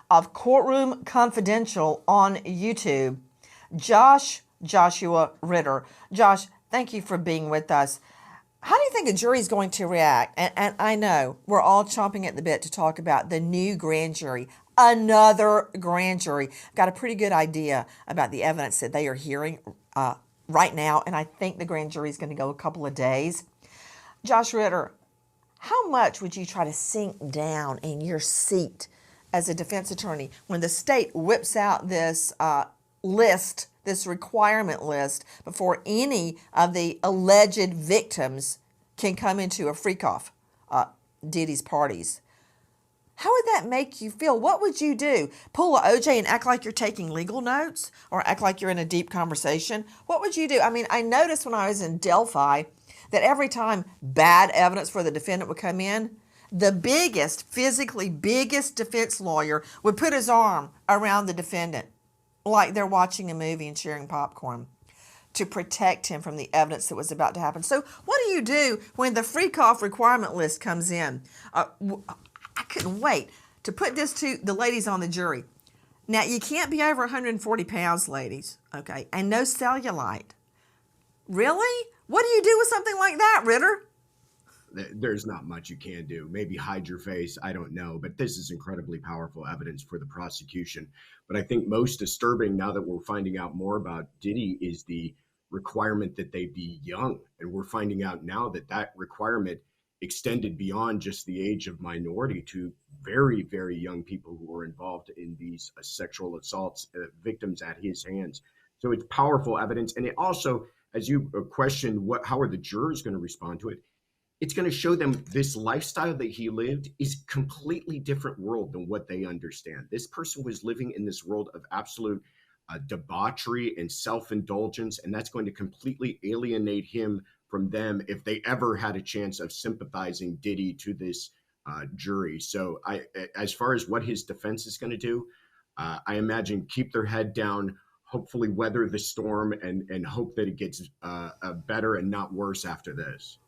of Courtroom Confidential on YouTube, Joshua Ritter. Josh, thank you for being with us. How do you think a jury is going to react? And I know we're all chomping at the bit to talk about the new grand jury, another grand jury. Got a pretty good idea about the evidence that they are hearing right now, and I think the grand jury is going to go a couple of days. Josh Ritter, how much would you try to sink down in your seat as a defense attorney when the state whips out this list, this requirement list, before any of the alleged victims can come into a freak-off, Diddy's parties? How would that make you feel? What would you do? Pull a OJ and act like you're taking legal notes or act like you're in a deep conversation? What would you do? I mean, I noticed when I was in Delphi that every time bad evidence for the defendant would come in, the physically biggest defense lawyer would put his arm around the defendant like they're watching a movie and sharing popcorn to protect him from the evidence that was about to happen. So what do you do when the freak-off requirement list comes in? I couldn't wait to put this to the ladies on the jury. Now, you can't be over 140 pounds, ladies, okay? And no cellulite. Really? What do you do with something like that, Ritter? There's not much you can do. Maybe hide your face. I don't know. But this is incredibly powerful evidence for the prosecution. But I think most disturbing now that we're finding out more about Diddy is the requirement that they be young. And we're finding out now that that requirement extended beyond just the age of minority to very, very young people who were involved in these sexual assaults, victims at his hands. So it's powerful evidence. And it also, as you questioned, how are the jurors going to respond to it? It's going to show them this lifestyle that he lived is completely different world than what they understand. This person was living in this world of absolute debauchery and self-indulgence, and that's going to completely alienate him from them if they ever had a chance of sympathizing Diddy to this jury. So as far as what his defense is going to do, I imagine keep their head down, hopefully weather the storm, and hope that it gets better and not worse after this.